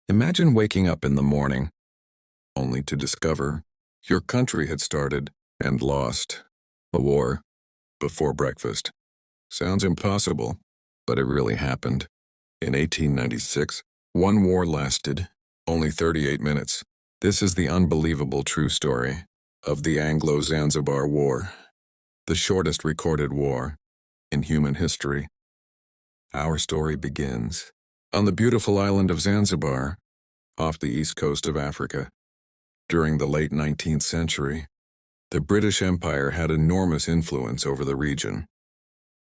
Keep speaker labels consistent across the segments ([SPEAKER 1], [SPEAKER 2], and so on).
[SPEAKER 1] Imagine waking up in the morning, only to discover your country had started and lost a war before breakfast. Sounds impossible, but it really happened. In 1896, one war lasted only 38 minutes. This is the unbelievable true story of the Anglo-Zanzibar War, the shortest recorded war in human history. Our story begins on the beautiful island of Zanzibar, off the east coast of Africa. During the late 19th century, the British Empire had enormous influence over the region.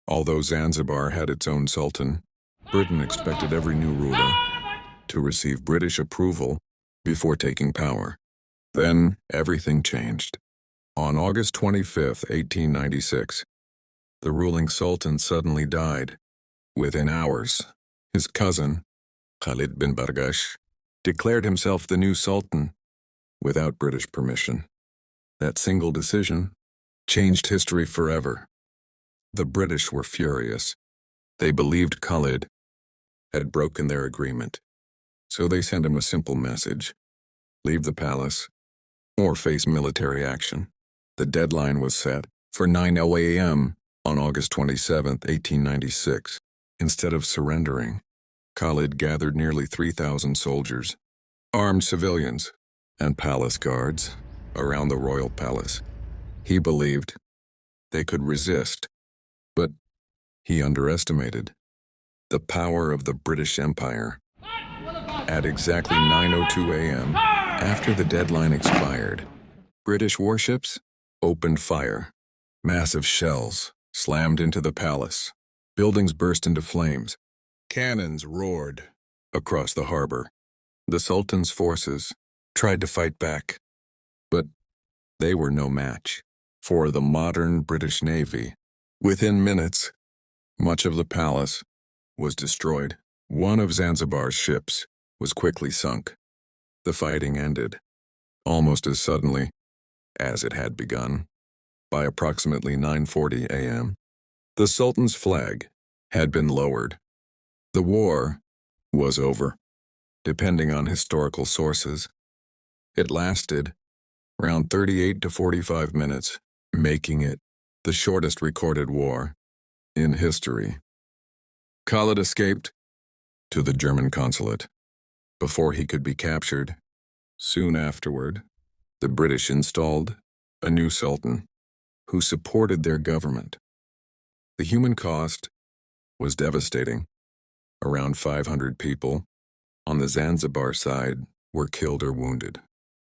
[SPEAKER 1] Although Zanzibar had its own sultan, Britain expected every new ruler to receive British approval before taking power. Then everything changed. On August 25, 1896, the ruling sultan suddenly died. Within hours, his cousin, Khalid bin Bargash, declared himself the new sultan without British permission. That single decision changed history forever. The British were furious. They believed Khalid had broken their agreement. So they sent him a simple message: leave the palace or face military action. The deadline was set for 9:00 a.m. on August 27, 1896. Instead of surrendering, Khalid gathered nearly 3,000 soldiers, armed civilians, and palace guards around the royal palace. He believed they could resist, but he underestimated the power of the British Empire. At exactly 9:02 a.m., after the deadline expired, British warships opened fire. Massive shells slammed into the palace. Buildings burst into flames. Cannons roared across the harbor. The Sultan's forces tried to fight back, but they were no match for the modern British Navy. Within minutes, much of the palace was destroyed. One of Zanzibar's ships was quickly sunk. The fighting ended almost as suddenly as it had begun. By approximately 9:40 a.m., the Sultan's flag had been lowered. The war was over. Depending on historical sources, it lasted around 38 to 45 minutes, making it the shortest recorded war in history. Khalid escaped to the German consulate before he could be captured. Soon afterward, the British installed a new sultan who supported their government. The human cost was devastating. Around 500 people on the Zanzibar side were killed or wounded.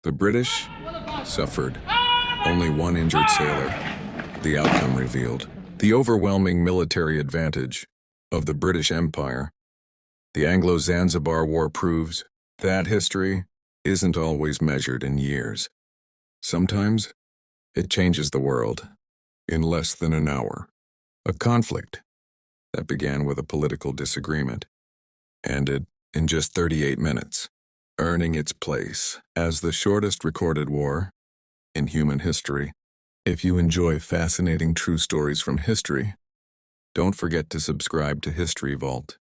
[SPEAKER 1] The British suffered only one injured sailor. The outcome revealed the overwhelming military advantage of the British Empire. The Anglo-Zanzibar War proves that history isn't always measured in years. Sometimes it changes the world in less than an hour. A conflict that began with a political disagreement ended in just 38 minutes, earning its place as the shortest recorded war in human history. If you enjoy fascinating true stories from history, don't forget to subscribe to History Vault.